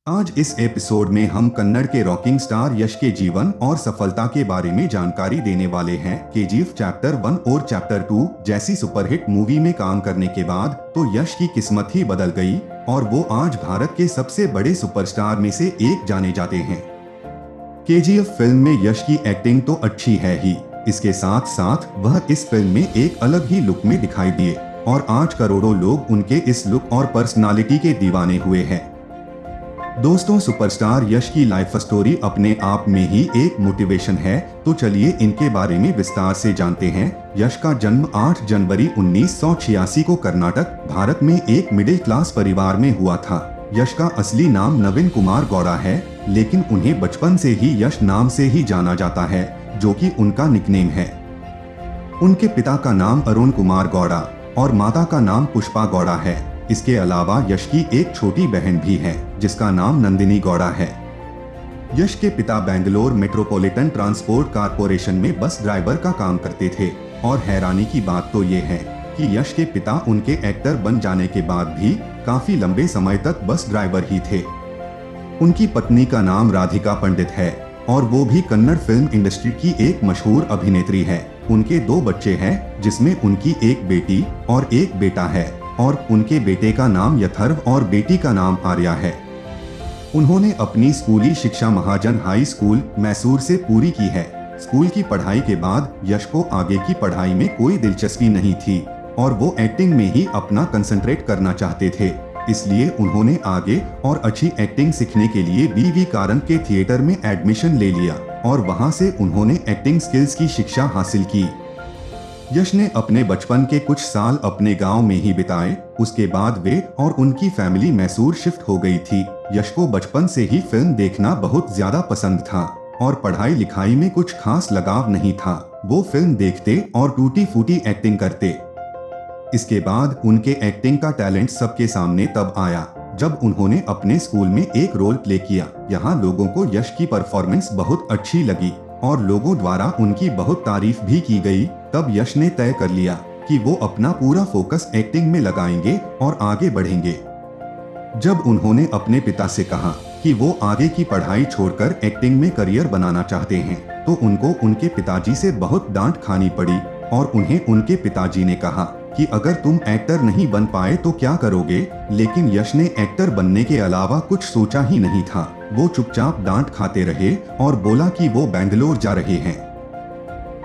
आज इस एपिसोड में हम कन्नड़ के रॉकिंग स्टार यश के जीवन और सफलता के बारे में जानकारी देने वाले हैं। केजीएफ चैप्टर 1 और चैप्टर 2 जैसी सुपरहिट मूवी में काम करने के बाद तो यश की किस्मत ही बदल गई और वो आज भारत के सबसे बड़े सुपरस्टार में से एक जाने जाते हैं। केजीएफ फिल्म में यश की एक्टिंग तो अच्छी है ही, इसके साथ साथ वह इस फिल्म में एक अलग ही लुक में दिखाई दिए और आज करोड़ों लोग उनके इस लुक और पर्सनालिटी के दीवाने हुए हैं। दोस्तों, सुपरस्टार यश की लाइफ स्टोरी अपने आप में ही एक मोटिवेशन है, तो चलिए इनके बारे में विस्तार से जानते हैं। यश का जन्म 8 जनवरी 1986 को कर्नाटक, भारत में एक मिडिल क्लास परिवार में हुआ था। यश का असली नाम नवीन कुमार गौड़ा है, लेकिन उन्हें बचपन से ही यश नाम से ही जाना जाता है, जो कि उनका निकनेम है। उनके पिता का नाम अरुण कुमार गौड़ा और माता का नाम पुष्पा गौड़ा है। इसके अलावा यश की एक छोटी बहन भी है, जिसका नाम नंदिनी गौड़ा है। यश के पिता बेंगलोर मेट्रोपॉलिटन ट्रांसपोर्ट कारपोरेशन में बस ड्राइवर का काम करते थे और हैरानी की बात तो ये है कि यश के पिता उनके एक्टर बन जाने के बाद भी काफी लंबे समय तक बस ड्राइवर ही थे। उनकी पत्नी का नाम राधिका पंडित है और वो भी कन्नड़ फिल्म इंडस्ट्री की एक मशहूर अभिनेत्री है। उनके 2 बच्चे हैं, जिसमें उनकी एक बेटी और एक बेटा है और उनके बेटे का नाम यथर्व और बेटी का नाम आर्या है। उन्होंने अपनी स्कूली शिक्षा महाजन हाई स्कूल मैसूर से पूरी की है। स्कूल की पढ़ाई के बाद यश को आगे की पढ़ाई में कोई दिलचस्पी नहीं थी और वो एक्टिंग में ही अपना कंसंट्रेट करना चाहते थे, इसलिए उन्होंने आगे और अच्छी एक्टिंग सीखने के लिए वी कारंग के थिएटर में एडमिशन ले लिया और वहां से उन्होंने एक्टिंग स्किल्स की शिक्षा हासिल की। यश ने अपने बचपन के कुछ साल अपने गांव में ही बिताए। उसके बाद वे और उनकी फैमिली मैसूर शिफ्ट हो गई थी। यश को बचपन से ही फिल्म देखना बहुत ज्यादा पसंद था और पढ़ाई लिखाई में कुछ खास लगाव नहीं था। वो फिल्म देखते और टूटी फूटी एक्टिंग करते। इसके बाद उनके एक्टिंग का टैलेंट सबके सामने तब आया जब उन्होंने अपने स्कूल में एक रोल प्ले किया। यहाँ लोगों को यश की परफॉर्मेंस बहुत अच्छी लगी और लोगों द्वारा उनकी बहुत तारीफ भी की गई। तब यश ने तय कर लिया कि वो अपना पूरा फोकस एक्टिंग में लगाएंगे और आगे बढ़ेंगे। जब उन्होंने अपने पिता से कहा कि वो आगे की पढ़ाई छोड़कर एक्टिंग में करियर बनाना चाहते हैं, तो उनको उनके पिताजी से बहुत डांट खानी पड़ी और उन्हें उनके पिताजी ने कहा कि अगर तुम एक्टर नहीं बन पाए तो क्या करोगे। लेकिन यश ने एक्टर बनने के अलावा कुछ सोचा ही नहीं था। वो चुपचाप डांट खाते रहे और बोला कि वो बेंगलोर जा रहे हैं।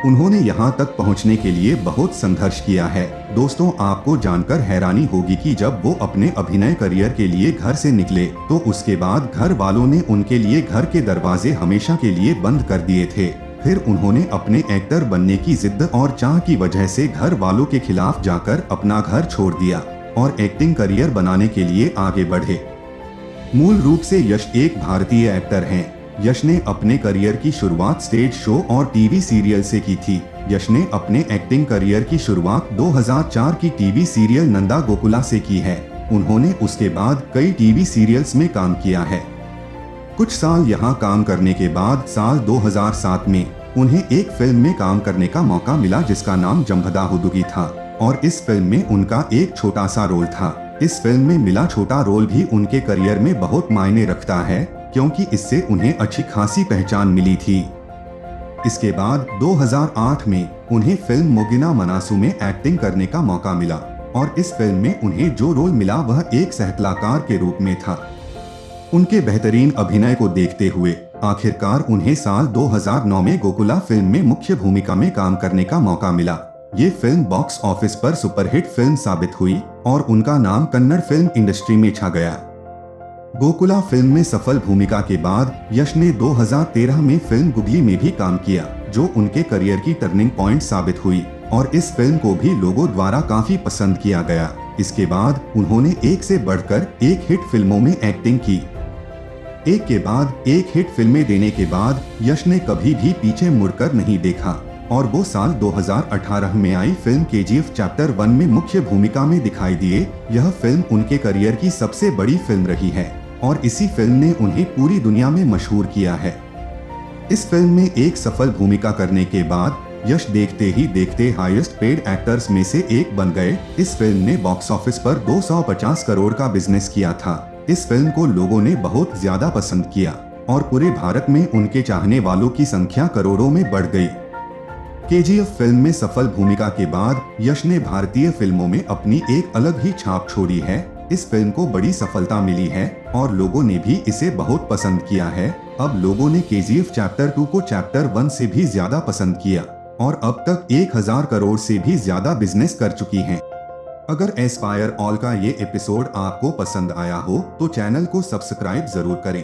उन्होंने यहाँ तक पहुँचने के लिए बहुत संघर्ष किया है। दोस्तों, आपको जानकर हैरानी होगी कि जब वो अपने अभिनय करियर के लिए घर से निकले तो उसके बाद घर वालों ने उनके लिए घर के दरवाजे हमेशा के लिए बंद कर दिए थे। फिर उन्होंने अपने एक्टर बनने की जिद और चाह की वजह से घर वालों के खिलाफ जाकर अपना घर छोड़ दिया और एक्टिंग करियर बनाने के लिए आगे बढ़े। मूल रूप से यश एक भारतीय एक्टर हैं। यश ने अपने करियर की शुरुआत स्टेज शो और टीवी सीरियल से की थी। यश ने अपने एक्टिंग करियर की शुरुआत 2004 की टीवी सीरियल नंदा गोकुला से की है। उन्होंने उसके बाद कई टीवी सीरियल्स में काम किया है। कुछ साल यहाँ काम करने के बाद साल 2007 में उन्हें एक फिल्म में काम करने का मौका मिला, जिसका नाम जंभदा हुदुगी था और इस फिल्म में उनका एक छोटा सा रोल था। इस फिल्म में मिला छोटा रोल भी उनके करियर में बहुत मायने रखता है, क्योंकि इससे उन्हें अच्छी खासी पहचान मिली थी। इसके बाद 2008 में उन्हें फिल्म मोगिना मनासू में एक्टिंग करने का मौका मिला और इस फिल्म में उन्हें जो रोल मिला वह एक सहकलाकार के रूप में था। उनके बेहतरीन अभिनय को देखते हुए आखिरकार उन्हें साल 2009 में गोकुला फिल्म में मुख्य भूमिका में काम करने का मौका मिला। ये फिल्म बॉक्स ऑफिस पर सुपरहिट फिल्म साबित हुई और उनका नाम कन्नड़ फिल्म इंडस्ट्री में छा गया। गोकुला फिल्म में सफल भूमिका के बाद यश ने 2013 में फिल्म गुगली में भी काम किया, जो उनके करियर की टर्निंग पॉइंट साबित हुई और इस फिल्म को भी लोगों द्वारा काफी पसंद किया गया। इसके बाद उन्होंने एक से बढ़कर एक हिट फिल्मों में एक्टिंग की। एक के बाद एक हिट फिल्में देने के बाद यश ने कभी भी पीछे मुड़कर नहीं देखा और वो साल 2018 में आई फिल्म केजीएफ चैप्टर 1 में मुख्य भूमिका में दिखाई दिए। यह फिल्म उनके करियर की सबसे बड़ी फिल्म रही है और इसी फिल्म ने उन्हें पूरी दुनिया में मशहूर किया है। इस फिल्म में एक सफल भूमिका करने के बाद यश देखते ही देखते हाईएस्ट पेड एक्टर्स में से एक बन गए। इस फिल्म ने बॉक्स ऑफिस पर 250 करोड़ का बिजनेस किया था इस फिल्म को लोगों ने बहुत ज्यादा पसंद किया और पूरे भारत में उनके चाहने वालों की संख्या करोड़ों में बढ़ गई। केजीएफ फिल्म में सफल भूमिका के बाद यश ने भारतीय फिल्मों में अपनी एक अलग ही छाप छोड़ी है। इस फिल्म को बड़ी सफलता मिली है और लोगों ने भी इसे बहुत पसंद किया है। अब लोगों ने केजीएफ चैप्टर 2 को चैप्टर 1 से भी ज्यादा पसंद किया और अब तक 1000 करोड़ से भी ज्यादा बिजनेस कर चुकी है। अगर एस्पायर ऑल का ये एपिसोड आपको पसंद आया हो तो चैनल को सब्सक्राइब जरूर करें।